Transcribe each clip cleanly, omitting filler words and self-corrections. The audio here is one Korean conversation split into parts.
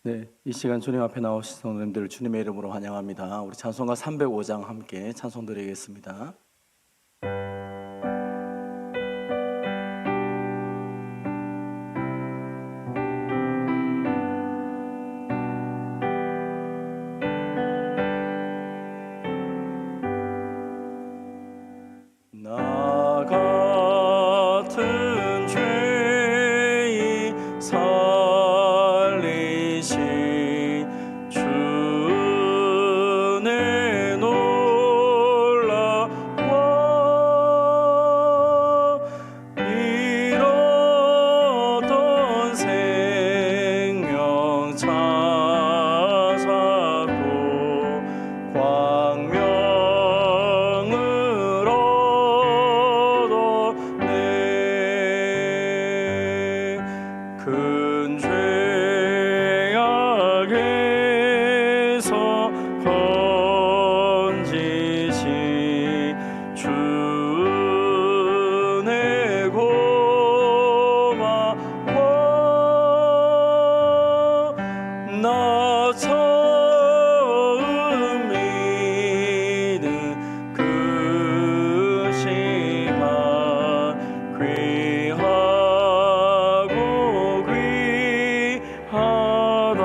네, 이 시간 주님 앞에 나오신 성도님들을 주님의 이름으로 환영합니다. 우리 찬송가 305장 함께 찬송 드리겠습니다. 나 같은 죄인 살리신 주 은혜 놀라워 잃었던 생명 찾았고 광명을 얻었네. 큰 죄악에서 건지신 주 은혜 고마워. 나 처음 믿은 그 시간 귀하고 귀하다.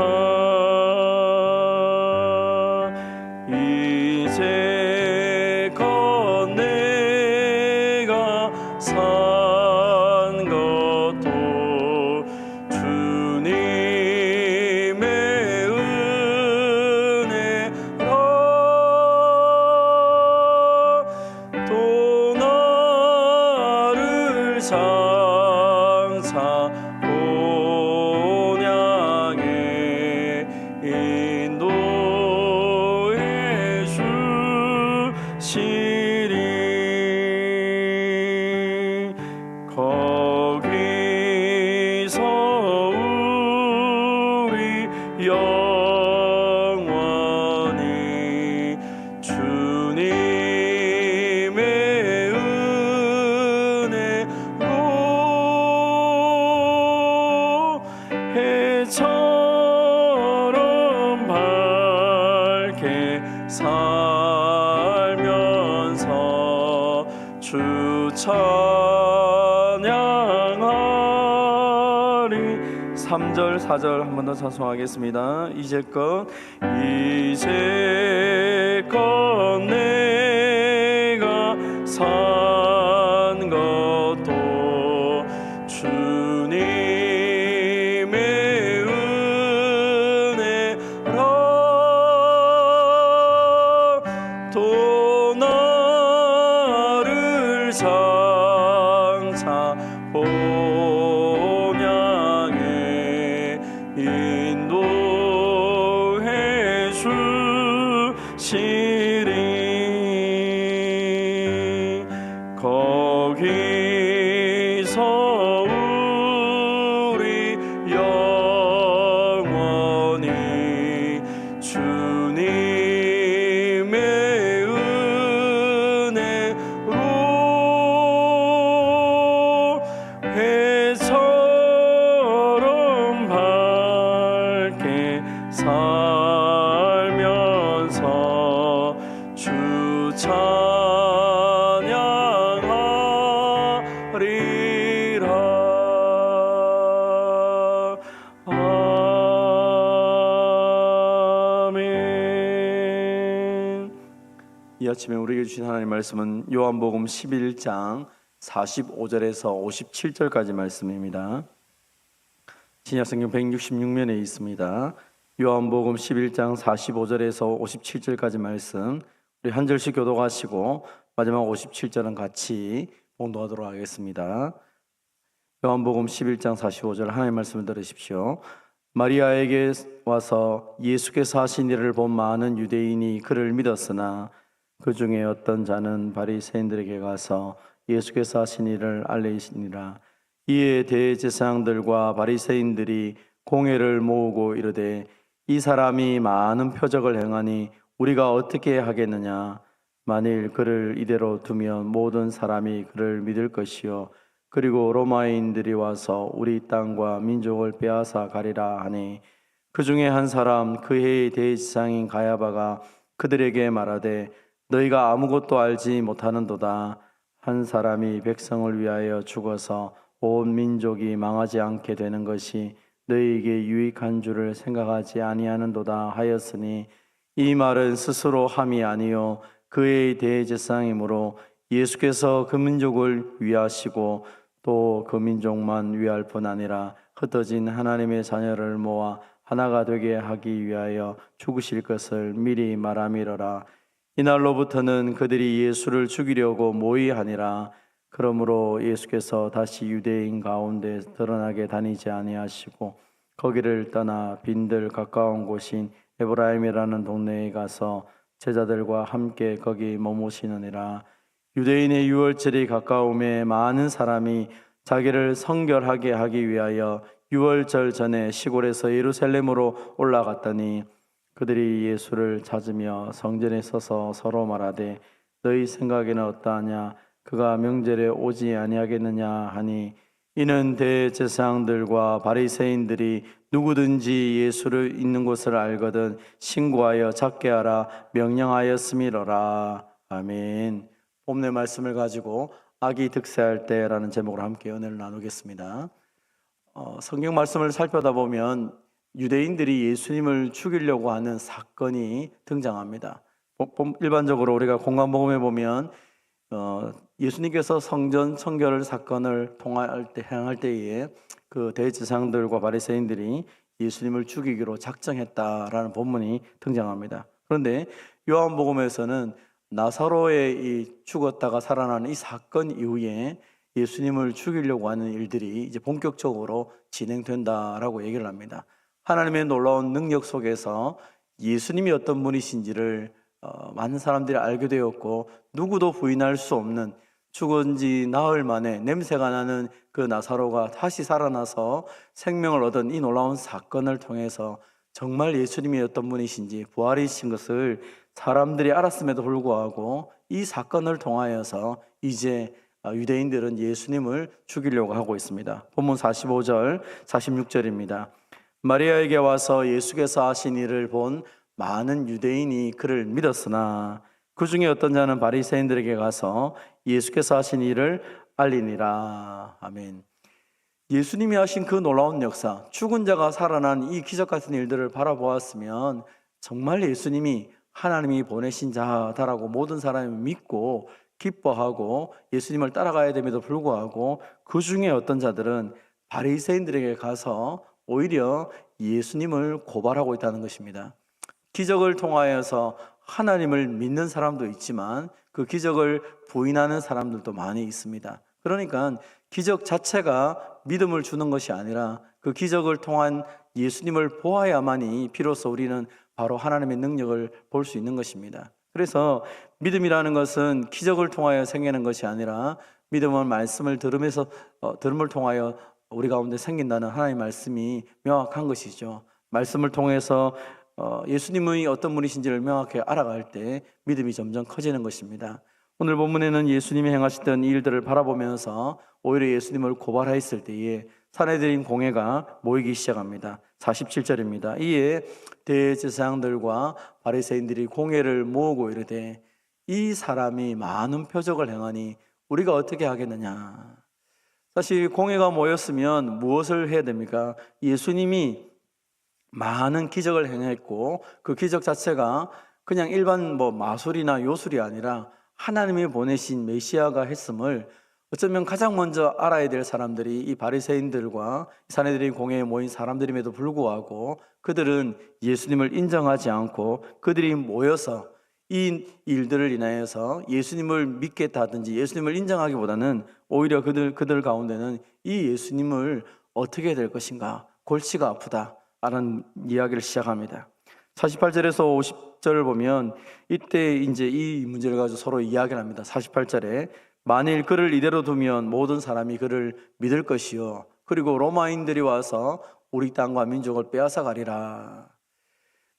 이제껏 내가 산 것도 주님의 은혜라. 또 나를 장차 본향에 인도해 주시리. 거기서 우리 영원히 주님의 은혜로 해처럼 밝게 살면서 주 찬양하리. 3절 4절 한 번 더 찬송하겠습니다. 이제껏 내가 산 것도 주님의 은혜라. 또 나를 장차 본향에 인도해 주시리. 거기서 우리 영원히 주님의 은혜로 해처럼 밝게 살면서 주 찬양하리라. 아멘. 이 아침에 우리에게 주신 하나님의 말씀은 요한복음 11장 45절에서 57절까지 말씀입니다. 신약성경 166면에 있습니다. 요한복음 11장 45절에서 57절까지 말씀 우리 한 절씩 교독하시고 마지막 57절은 같이 봉독하도록 하겠습니다. 요한복음 11장 45절 하나님의 말씀을 들으십시오. 마리아에게 와서 예수께서 하신 일을 본 많은 유대인이 그를 믿었으나 그 중에 어떤 자는 바리새인들에게 가서 예수께서 하신 일을 알리시니라. 이에 대제사장들과 바리새인들이 공회를 모으고 이르되 이 사람이 많은 표적을 행하니 우리가 어떻게 하겠느냐. 만일 그를 이대로 두면 모든 사람이 그를 믿을 것이요 그리고 로마인들이 와서 우리 땅과 민족을 빼앗아 가리라 하니 그 중에 한 사람 그 해의 대제사장인 가야바가 그들에게 말하되 너희가 아무것도 알지 못하는도다. 한 사람이 백성을 위하여 죽어서 온 민족이 망하지 않게 되는 것이 너희에게 유익한 줄을 생각하지 아니하는도다 하였으니, 이 말은 스스로 함이 아니요 그의 대제사장이므로 예수께서 그 민족을 위하시고 또 그 민족만 위할 뿐 아니라 흩어진 하나님의 자녀를 모아 하나가 되게 하기 위하여 죽으실 것을 미리 말함이로라. 이날로부터는 그들이 예수를 죽이려고 모의하니라. 그러므로 예수께서 다시 유대인 가운데 드러나게 다니지 아니하시고 거기를 떠나 빈들 가까운 곳인 에브라임이라는 동네에 가서 제자들과 함께 거기 머무시느니라. 유대인의 유월절이 가까움에 많은 사람이 자기를 성결하게 하기 위하여 유월절 전에 시골에서 예루살렘으로 올라갔더니 그들이 예수를 찾으며 성전에 서서 서로 말하되 너희 생각에는 어떠하냐? 그가 명절에 오지 아니하겠느냐 하니, 이는 대제사장들과 바리새인들이 누구든지 예수를 있는 곳을 알거든 신고하여 잡게 하라 명령하였음이로라. 아멘. 본문의 말씀을 가지고 악이 득세할 때라는 제목으로 함께 은혜를 나누겠습니다. 성경 말씀을 살펴다 보면 유대인들이 예수님을 죽이려고 하는 사건이 등장합니다. 일반적으로 우리가 공관복음에 보면 예수님께서 성전 청결 사건을 행할 때에 그 대제사장들과 바리새인들이 예수님을 죽이기로 작정했다라는 본문이 등장합니다. 그런데 요한복음에서는 나사로의 이 죽었다가 살아나는 이 사건 이후에 예수님을 죽이려고 하는 일들이 이제 본격적으로 진행된다라고 얘기를 합니다. 하나님의 놀라운 능력 속에서 예수님이 어떤 분이신지를 많은 사람들이 알게 되었고, 누구도 부인할 수 없는, 죽은 지 나흘 만에 냄새가 나는 그 나사로가 다시 살아나서 생명을 얻은 이 놀라운 사건을 통해서 정말 예수님이 어떤 분이신지 부활이신 것을 사람들이 알았음에도 불구하고 이 사건을 통하여서 이제 유대인들은 예수님을 죽이려고 하고 있습니다. 본문 45절, 46절입니다. 마리아에게 와서 예수께서 하신 일을 본 많은 유대인이 그를 믿었으나 그 중에 어떤 자는 바리새인들에게 가서 예수께서 하신 일을 알리니라. 아멘. 예수님이 하신 그 놀라운 역사, 죽은 자가 살아난 이 기적 같은 일들을 바라보았으면 정말 예수님이 하나님이 보내신 자다라고 모든 사람이 믿고 기뻐하고 예수님을 따라가야 됨에도 불구하고, 그 중에 어떤 자들은 바리새인들에게 가서 오히려 예수님을 고발하고 있다는 것입니다. 기적을 통하여서 하나님을 믿는 사람도 있지만 그 기적을 부인하는 사람들도 많이 있습니다. 그러니까 기적 자체가 믿음을 주는 것이 아니라 그 기적을 통한 예수님을 보아야만이 비로소 우리는 바로 하나님의 능력을 볼 수 있는 것입니다. 그래서 믿음이라는 것은 기적을 통하여 생기는 것이 아니라 믿음은 말씀을 들음을 통하여 우리 가운데 생긴다는 하나님의 말씀이 명확한 것이죠. 말씀을 통해서 예수님의 어떤 분이신지를 명확히 알아갈 때 믿음이 점점 커지는 것입니다. 오늘 본문에는 예수님이 행하시던 일들을 바라보면서 오히려 예수님을 고발하였을 때에 사내들인 공회가 모이기 시작합니다. 47절입니다. 이에 대제사장들과 바리새인들이 공회를 모으고 이르되 이 사람이 많은 표적을 행하니 우리가 어떻게 하겠느냐. 사실 공회가 모였으면 무엇을 해야 됩니까? 예수님이 많은 기적을 행했고 그 기적 자체가 그냥 일반 마술이나 요술이 아니라 하나님이 보내신 메시아가 했음을 어쩌면 가장 먼저 알아야 될 사람들이 이 바리새인들과 사내들인 공회에 모인 사람들임에도 불구하고 그들은 예수님을 인정하지 않고 그들이 모여서 이 일들을 인하여서 예수님을 믿겠다든지 예수님을 인정하기보다는 오히려 그들 가운데는 이 예수님을 어떻게 될 것인가, 골치가 아프다 라는 이야기를 시작합니다. 48절에서 50절을 보면 이때 이제 이 문제를 가지고 서로 이야기를 합니다. 48절에 만일 그를 이대로 두면 모든 사람이 그를 믿을 것이요 그리고 로마인들이 와서 우리 땅과 민족을 빼앗아 가리라.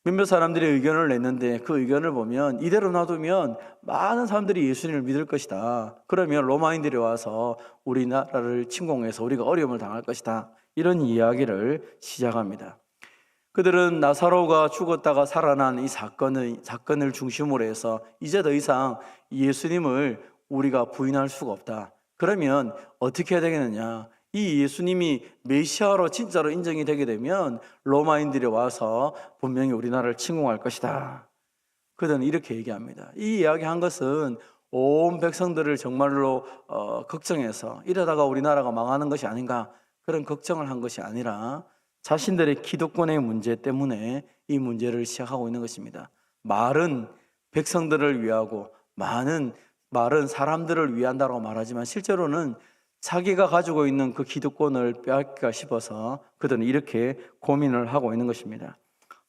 몇몇 사람들이 의견을 냈는데 그 의견을 보면 이대로 놔두면 많은 사람들이 예수님을 믿을 것이다. 그러면 로마인들이 와서 우리나라를 침공해서 우리가 어려움을 당할 것이다. 이런 이야기를 시작합니다. 그들은 나사로가 죽었다가 살아난 이 사건을 중심으로 해서 이제 더 이상 예수님을 우리가 부인할 수가 없다. 그러면 어떻게 해야 되겠느냐? 이 예수님이 메시아로 진짜로 인정이 되게 되면 로마인들이 와서 분명히 우리나라를 침공할 것이다. 그들은 이렇게 얘기합니다. 이 이야기한 것은 온 백성들을 정말로 걱정해서 이러다가 우리나라가 망하는 것이 아닌가, 그런 걱정을 한 것이 아니라 자신들의 기득권의 문제 때문에 이 문제를 시작하고 있는 것입니다. 말은 백성들을 위하고 말은 사람들을 위한다고 말하지만 실제로는 자기가 가지고 있는 그 기득권을 빼앗기가 싶어서 그들은 이렇게 고민을 하고 있는 것입니다.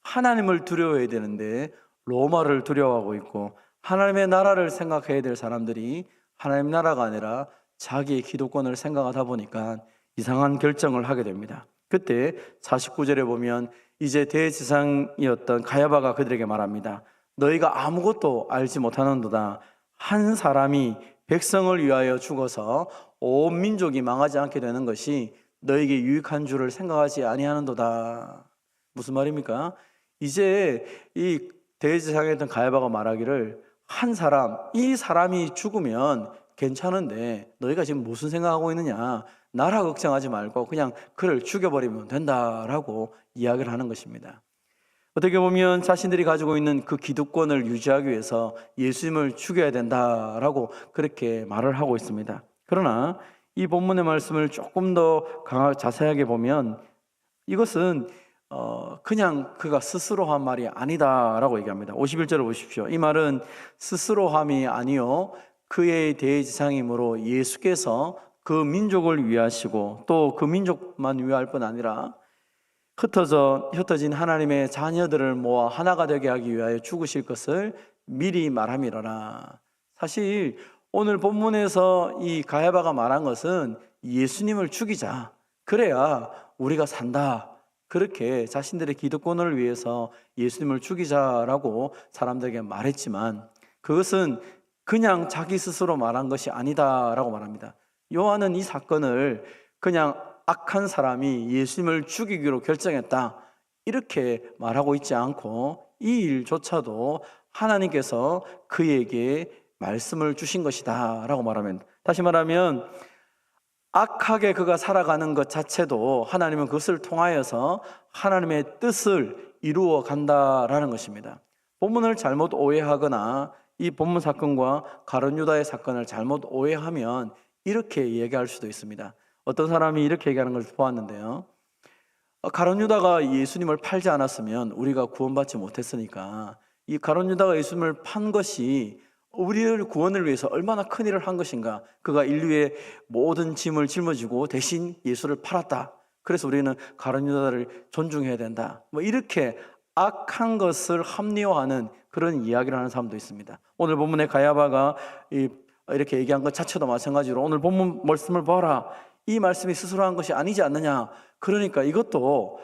하나님을 두려워해야 되는데 로마를 두려워하고 있고, 하나님의 나라를 생각해야 될 사람들이 하나님 나라가 아니라 자기의 기득권을 생각하다 보니까 이상한 결정을 하게 됩니다. 그때 49절에 보면 이제 대제사장이었던 가야바가 그들에게 말합니다. 너희가 아무것도 알지 못하는도다. 한 사람이 백성을 위하여 죽어서 온 민족이 망하지 않게 되는 것이 너에게 유익한 줄을 생각하지 아니하는도다. 무슨 말입니까? 이제 이 대제사장이었던 가야바가 말하기를, 한 사람, 이 사람이 죽으면 괜찮은데 너희가 지금 무슨 생각하고 있느냐? 나라 걱정하지 말고 그냥 그를 죽여버리면 된다라고 이야기를 하는 것입니다. 어떻게 보면 자신들이 가지고 있는 그 기득권을 유지하기 위해서 예수님을 죽여야 된다라고 그렇게 말을 하고 있습니다. 그러나 이 본문의 말씀을 조금 더 자세하게 보면 이것은 그냥 그가 스스로 한 말이 아니다라고 얘기합니다. 51절을 보십시오. 이 말은 스스로 함이 아니요 그의 대제사장이므로 예수께서 그 민족을 위하시고 또 그 민족만 위할 뿐 아니라 흩어진 하나님의 자녀들을 모아 하나가 되게 하기 위하여 죽으실 것을 미리 말함이로라. 사실 오늘 본문에서 이 가야바가 말한 것은 예수님을 죽이자, 그래야 우리가 산다, 그렇게 자신들의 기득권을 위해서 예수님을 죽이자라고 사람들에게 말했지만 그것은 그냥 자기 스스로 말한 것이 아니다라고 말합니다. 요한은 이 사건을 그냥 악한 사람이 예수님을 죽이기로 결정했다 이렇게 말하고 있지 않고, 이 일조차도 하나님께서 그에게 말씀을 주신 것이다 라고 말하면, 다시 말하면 악하게 그가 살아가는 것 자체도 하나님은 그것을 통하여서 하나님의 뜻을 이루어 간다라는 것입니다. 본문을 잘못 오해하거나 이 본문 사건과 가룟 유다의 사건을 잘못 오해하면 이렇게 얘기할 수도 있습니다. 어떤 사람이 이렇게 얘기하는 걸 보았는데요. 가룟 유다가 예수님을 팔지 않았으면 우리가 구원받지 못했으니까 이 가룟 유다가 예수님을 판 것이 우리를 구원을 위해서 얼마나 큰 일을 한 것인가. 그가 인류의 모든 짐을 짊어지고 대신 예수를 팔았다. 그래서 우리는 가룟 유다를 존중해야 된다. 이렇게 악한 것을 합리화하는 그런 이야기를 하는 사람도 있습니다. 오늘 본문의 가야바가 이렇게 얘기한 것 자체도 마찬가지로 오늘 본문 말씀을 봐라, 이 말씀이 스스로 한 것이 아니지 않느냐. 그러니까 이것도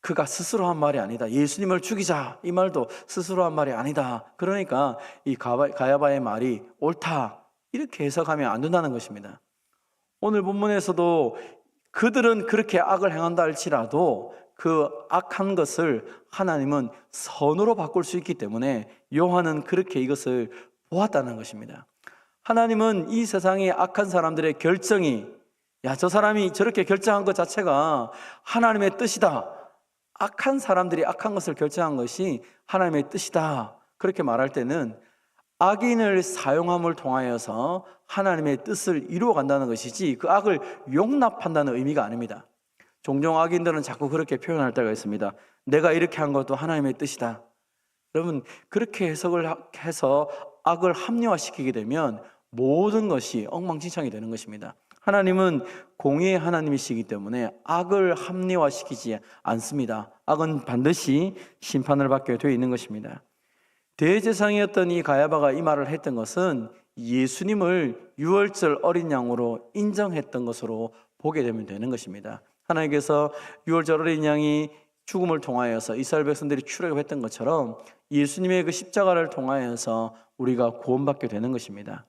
그가 스스로 한 말이 아니다. 예수님을 죽이자, 이 말도 스스로 한 말이 아니다. 그러니까 이 가야바의 말이 옳다, 이렇게 해석하면 안 된다는 것입니다. 오늘 본문에서도 그들은 그렇게 악을 행한다 할지라도 그 악한 것을 하나님은 선으로 바꿀 수 있기 때문에 요한은 그렇게 이것을 보았다는 것입니다. 하나님은 이 세상의 악한 사람들의 결정이, 저 사람이 저렇게 결정한 것 자체가 하나님의 뜻이다, 악한 사람들이 악한 것을 결정한 것이 하나님의 뜻이다, 그렇게 말할 때는 악인을 사용함을 통하여서 하나님의 뜻을 이루어 간다는 것이지 그 악을 용납한다는 의미가 아닙니다. 종종 악인들은 자꾸 그렇게 표현할 때가 있습니다. 내가 이렇게 한 것도 하나님의 뜻이다. 여러분, 그렇게 해석을 해서 악을 합리화시키게 되면 모든 것이 엉망진창이 되는 것입니다. 하나님은 공의의 하나님이시기 때문에 악을 합리화시키지 않습니다. 악은 반드시 심판을 받게 되어 있는 것입니다. 대제사장이었던 이 가야바가 이 말을 했던 것은 예수님을 유월절 어린 양으로 인정했던 것으로 보게 되면 되는 것입니다. 하나님께서 유월절 어린 양이 죽음을 통하여서 이스라엘 백성들이 출애굽했던 것처럼 예수님의 그 십자가를 통하여서 우리가 구원받게 되는 것입니다.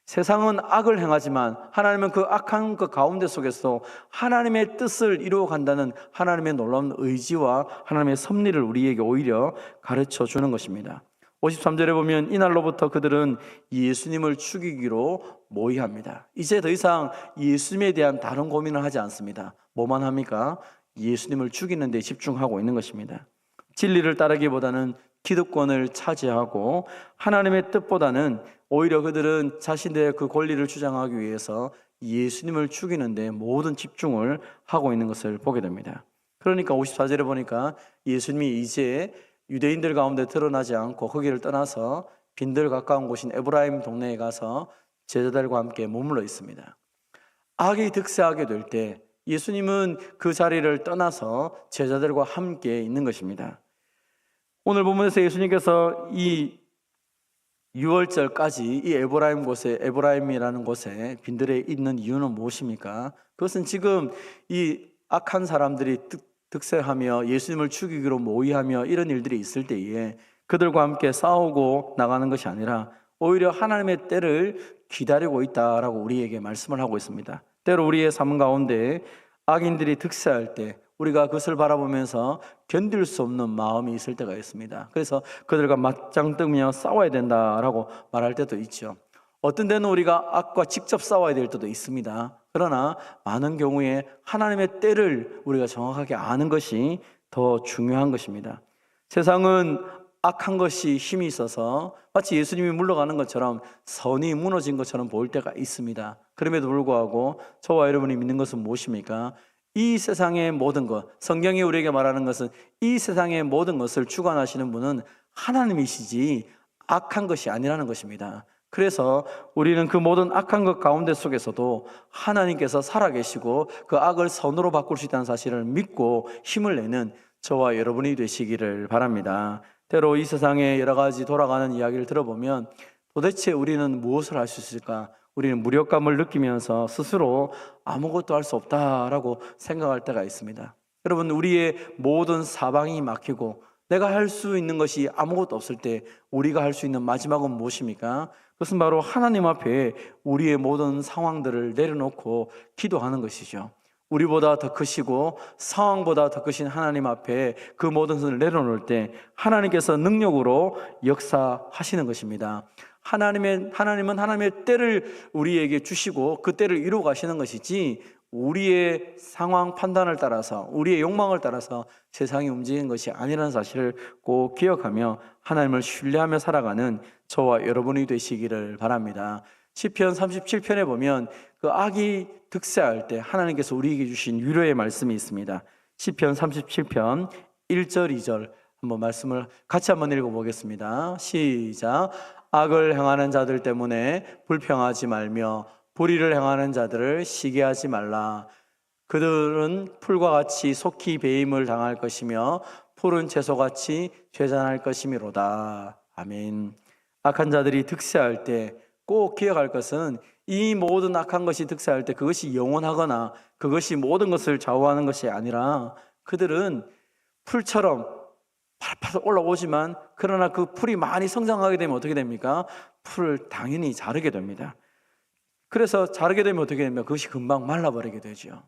세상은 악을 행하지만 하나님은 그 악한 그 가운데 속에서 하나님의 뜻을 이루어간다는 하나님의 놀라운 의지와 하나님의 섭리를 우리에게 오히려 가르쳐 주는 것입니다. 53절에 보면 이날로부터 그들은 예수님을 죽이기로 모의합니다. 이제 더 이상 예수님에 대한 다른 고민을 하지 않습니다. 뭐만 합니까? 예수님을 죽이는 데 집중하고 있는 것입니다. 진리를 따르기보다는 기득권을 차지하고 하나님의 뜻보다는 오히려 그들은 자신들의 그 권리를 주장하기 위해서 예수님을 죽이는 데 모든 집중을 하고 있는 것을 보게 됩니다. 그러니까 54절에 보니까 예수님이 이제 유대인들 가운데 드러나지 않고 거기를 떠나서 빈들 가까운 곳인 에브라임 동네에 가서 제자들과 함께 머물러 있습니다. 악이 득세하게 될 때 예수님은 그 자리를 떠나서 제자들과 함께 있는 것입니다. 오늘 본문에서 예수님께서 이 6월절까지 이 에브라임이라는 곳에 빈들에 있는 이유는 무엇입니까? 그것은 지금 이 악한 사람들이 득세하며 예수님을 죽이기로 모의하며 이런 일들이 있을 때에 그들과 함께 싸우고 나가는 것이 아니라 오히려 하나님의 때를 기다리고 있다라고 우리에게 말씀을 하고 있습니다. 때로 우리의 삶 가운데 악인들이 득세할 때 우리가 그것을 바라보면서 견딜 수 없는 마음이 있을 때가 있습니다. 그래서 그들과 맞짱 뜨며 싸워야 된다라고 말할 때도 있죠. 어떤 때는 우리가 악과 직접 싸워야 될 때도 있습니다. 그러나 많은 경우에 하나님의 때를 우리가 정확하게 아는 것이 더 중요한 것입니다. 세상은 악한 것이 힘이 있어서 마치 예수님이 물러가는 것처럼 선이 무너진 것처럼 보일 때가 있습니다. 그럼에도 불구하고 저와 여러분이 믿는 것은 무엇입니까? 이 세상의 모든 것, 성경이 우리에게 말하는 것은 이 세상의 모든 것을 주관하시는 분은 하나님이시지 악한 것이 아니라는 것입니다. 그래서 우리는 그 모든 악한 것 가운데 속에서도 하나님께서 살아계시고 그 악을 선으로 바꿀 수 있다는 사실을 믿고 힘을 내는 저와 여러분이 되시기를 바랍니다. 때로 이 세상에 여러 가지 돌아가는 이야기를 들어보면 도대체 우리는 무엇을 할 수 있을까? 우리는 무력감을 느끼면서 스스로 아무것도 할 수 없다라고 생각할 때가 있습니다. 여러분, 우리의 모든 사방이 막히고 내가 할 수 있는 것이 아무것도 없을 때 우리가 할 수 있는 마지막은 무엇입니까? 그것은 바로 하나님 앞에 우리의 모든 상황들을 내려놓고 기도하는 것이죠. 우리보다 더 크시고 상황보다 더 크신 하나님 앞에 그 모든 것을 내려놓을 때 하나님께서 능력으로 역사하시는 것입니다. 하나님은 하나님의 때를 우리에게 주시고 그 때를 이루어 가시는 것이지 우리의 상황 판단을 따라서 우리의 욕망을 따라서 세상이 움직이는 것이 아니라는 사실을 꼭 기억하며 하나님을 신뢰하며 살아가는 저와 여러분이 되시기를 바랍니다. 시편 37편에 보면 그 악이 득세할 때 하나님께서 우리에게 주신 위로의 말씀이 있습니다. 시편 37편 1절 2절 한번 말씀을 같이 한번 읽어보겠습니다. 시작. 악을 행하는 자들 때문에 불평하지 말며 불의를 행하는 자들을 시기하지 말라. 그들은 풀과 같이 속히 배임을 당할 것이며 푸른 채소같이 죄잔할 것이미로다. 아멘. 악한 자들이 득세할 때 꼭 기억할 것은 이 모든 악한 것이 득세할 때 그것이 영원하거나 그것이 모든 것을 좌우하는 것이 아니라 그들은 풀처럼 팔팔 올라오지만 그러나 그 풀이 많이 성장하게 되면 어떻게 됩니까? 풀을 당연히 자르게 됩니다. 그래서 자르게 되면 어떻게 됩니까? 그것이 금방 말라버리게 되죠.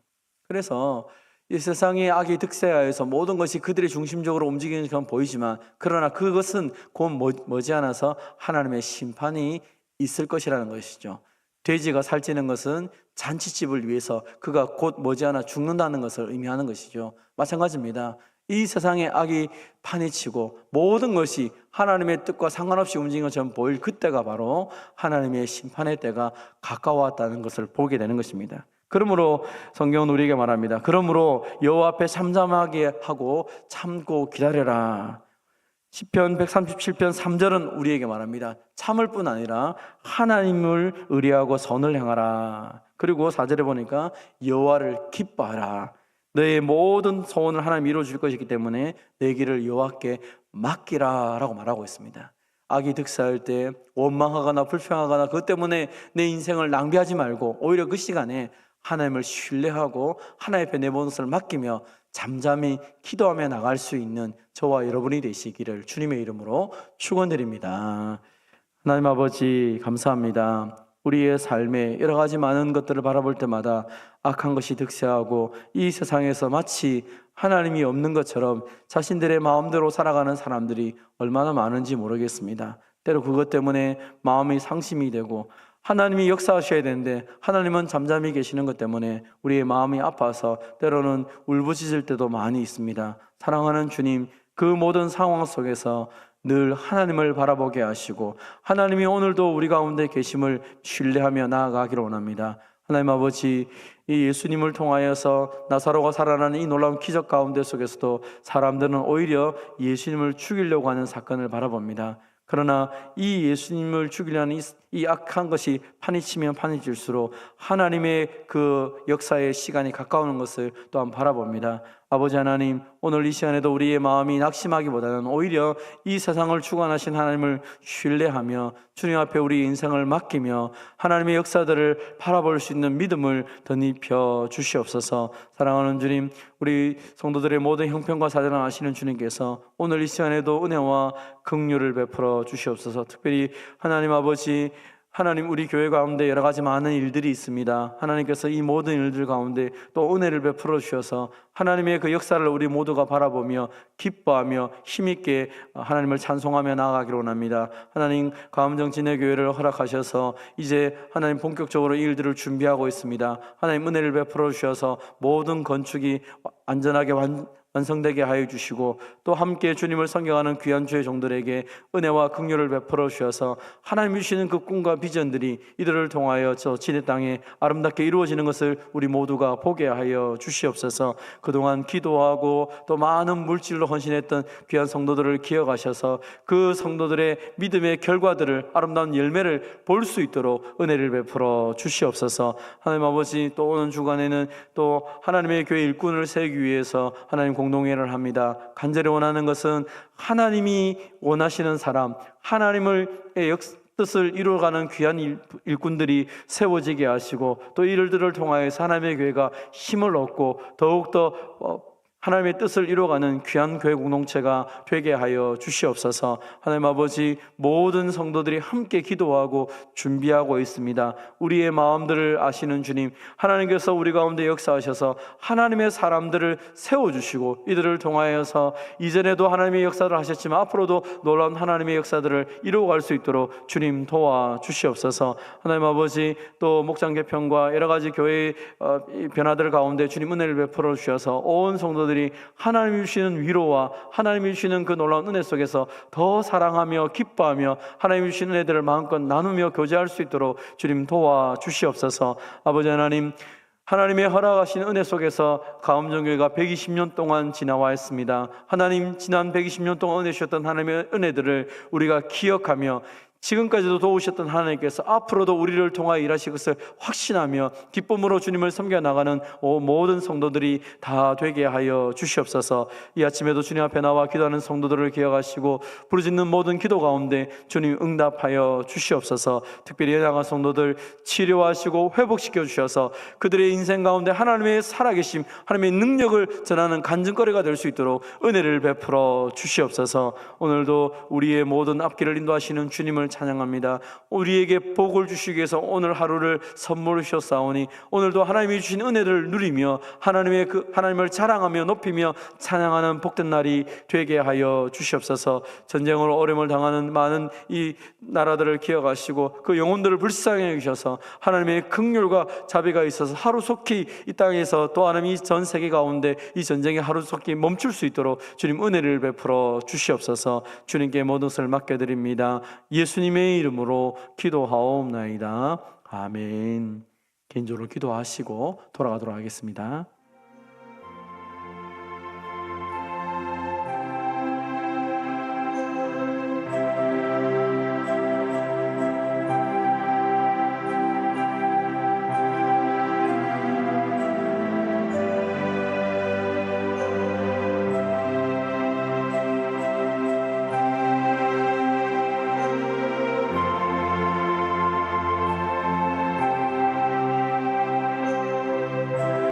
그래서 이 세상의 악이 득세하여서 모든 것이 그들의 중심적으로 움직이는 것처럼 보이지만 그러나 그것은 곧 머지않아서 하나님의 심판이 있을 것이라는 것이죠. 돼지가 살찌는 것은 잔치집을 위해서 그가 곧 머지않아 죽는다는 것을 의미하는 것이죠. 마찬가지입니다. 이 세상의 악이 파헤치고 모든 것이 하나님의 뜻과 상관없이 움직이는 것처럼 보일 그때가 바로 하나님의 심판의 때가 가까웠다는 것을 보게 되는 것입니다. 그러므로 성경은 우리에게 말합니다. 그러므로 여호와 앞에 잠잠하게 하고 참고 기다려라. 시편 137편 3절은 우리에게 말합니다. 참을 뿐 아니라 하나님을 의뢰하고 선을 행하라. 그리고 4절에 보니까 여호와를 기뻐하라. 너의 모든 소원을 하나님 이루어 줄 것이기 때문에 내 길을 여호와께 맡기라 라고 말하고 있습니다. 악이 득세할 때 원망하거나 불평하거나 그것 때문에 내 인생을 낭비하지 말고 오히려 그 시간에 하나님을 신뢰하고 하나님 앞에 내 모든 것을 맡기며 잠잠히 기도하며 나갈 수 있는 저와 여러분이 되시기를 주님의 이름으로 축원드립니다. 하나님 아버지 감사합니다. 우리의 삶에 여러 가지 많은 것들을 바라볼 때마다 악한 것이 득세하고 이 세상에서 마치 하나님이 없는 것처럼 자신들의 마음대로 살아가는 사람들이 얼마나 많은지 모르겠습니다. 때로 그것 때문에 마음이 상심이 되고 하나님이 역사하셔야 되는데 하나님은 잠잠히 계시는 것 때문에 우리의 마음이 아파서 때로는 울부짖을 때도 많이 있습니다. 사랑하는 주님, 그 모든 상황 속에서 늘 하나님을 바라보게 하시고 하나님이 오늘도 우리 가운데 계심을 신뢰하며 나아가기를 원합니다. 하나님 아버지, 이 예수님을 통하여서 나사로가 살아나는 이 놀라운 기적 가운데 속에서도 사람들은 오히려 예수님을 죽이려고 하는 사건을 바라봅니다. 그러나 이 예수님을 죽이려는 이 악한 것이 파니치면 파니칠수록 하나님의 그 역사의 시간이 가까우는 것을 또한 바라봅니다. 아버지 하나님, 오늘 이 시간에도 우리의 마음이 낙심하기보다는 오히려 이 세상을 주관하신 하나님을 신뢰하며 주님 앞에 우리 인생을 맡기며 하나님의 역사들을 바라볼 수 있는 믿음을 덧입혀 주시옵소서. 사랑하는 주님, 우리 성도들의 모든 형편과 사정을 아시는 주님께서 오늘 이 시간에도 은혜와 긍휼을 베풀어 주시옵소서. 특별히 하나님 아버지, 하나님, 우리 교회 가운데 여러 가지 많은 일들이 있습니다. 하나님께서 이 모든 일들 가운데 또 은혜를 베풀어 주셔서 하나님의 그 역사를 우리 모두가 바라보며 기뻐하며 힘있게 하나님을 찬송하며 나아가기를 원합니다. 하나님, 가음정진해교회를 허락하셔서 이제 하나님 본격적으로 이 일들을 준비하고 있습니다. 하나님 은혜를 베풀어 주셔서 모든 건축이 안전하게 완성되게 하여 주시고 또 함께 주님을 섬겨가는 귀한 주의 종들에게 은혜와 긍휼을 베풀어 주셔서 하나님이 주시는 그 꿈과 비전들이 이들을 통하여 저 지대 땅에 아름답게 이루어지는 것을 우리 모두가 보게 하여 주시옵소서. 그동안 기도하고 또 많은 물질로 헌신했던 귀한 성도들을 기억하셔서 그 성도들의 믿음의 결과들을, 아름다운 열매를 볼 수 있도록 은혜를 베풀어 주시옵소서. 하나님 아버지, 또 오는 주간에는 또 하나님의 교회 일꾼을 세우기 위해서 하나님 공동회를 합니다. 간절히 원하는 것은 하나님이 원하시는 사람, 하나님의 뜻을 이루어가는 귀한 일꾼들이 세워지게 하시고 또 이들을 통하여서 하나님의 교회가 힘을 얻고 더욱더 하나님의 뜻을 이루어가는 귀한 교회 공동체가 되게 하여 주시옵소서. 하나님 아버지, 모든 성도들이 함께 기도하고 준비하고 있습니다. 우리의 마음들을 아시는 주님, 하나님께서 우리 가운데 역사하셔서 하나님의 사람들을 세워주시고 이들을 통하여서 이전에도 하나님의 역사를 하셨지만 앞으로도 놀라운 하나님의 역사들을 이루어갈 수 있도록 주님 도와주시옵소서. 하나님 아버지, 또 목장 개편과 여러 가지 교회의 변화들 가운데 주님 은혜를 베풀어 주셔서 온 성도들 하나님이 주시는 위로와 하나님이 주시는 그 놀라운 은혜 속에서 더 사랑하며 기뻐하며 하나님이 주시는 은혜들을 마음껏 나누며 교제할 수 있도록 주님 도와주시옵소서. 아버지 하나님, 하나님의 허락하신 은혜 속에서 가음정교회가 120년 동안 지나왔습니다. 하나님, 지난 120년 동안 은혜 주셨던 하나님의 은혜들을 우리가 기억하며 지금까지도 도우셨던 하나님께서 앞으로도 우리를 통하여 일하실 것을 확신하며 기쁨으로 주님을 섬겨나가는 모든 성도들이 다 되게 하여 주시옵소서. 이 아침에도 주님 앞에 나와 기도하는 성도들을 기억하시고 부르짖는 모든 기도 가운데 주님 응답하여 주시옵소서. 특별히 연약한 성도들 치료하시고 회복시켜 주셔서 그들의 인생 가운데 하나님의 살아계심, 하나님의 능력을 전하는 간증거리가 될 수 있도록 은혜를 베풀어 주시옵소서. 오늘도 우리의 모든 앞길을 인도하시는 주님을 찬양합니다. 우리에게 복을 주시기 위해서 오늘 하루를 선물로 주셨사오니 오늘도 하나님이 주신 은혜를 누리며 하나님을 자랑하며 높이며 찬양하는 복된 날이 되게 하여 주시옵소서. 전쟁으로 어려움을 당하는 많은 이 나라들을 기억하시고 그 영혼들을 불쌍히 여기셔서 하나님의 긍휼과 자비가 있어서 하루속히 이 땅에서 또 하나님 이 전 세계 가운데 이 전쟁이 하루속히 멈출 수 있도록 주님 은혜를 베풀어 주시옵소서. 주님께 모든 것을 맡겨드립니다. 예수님의 이름으로 기도하옵나이다. 아멘. 개인적으로 기도하시고 돌아가도록 하겠습니다.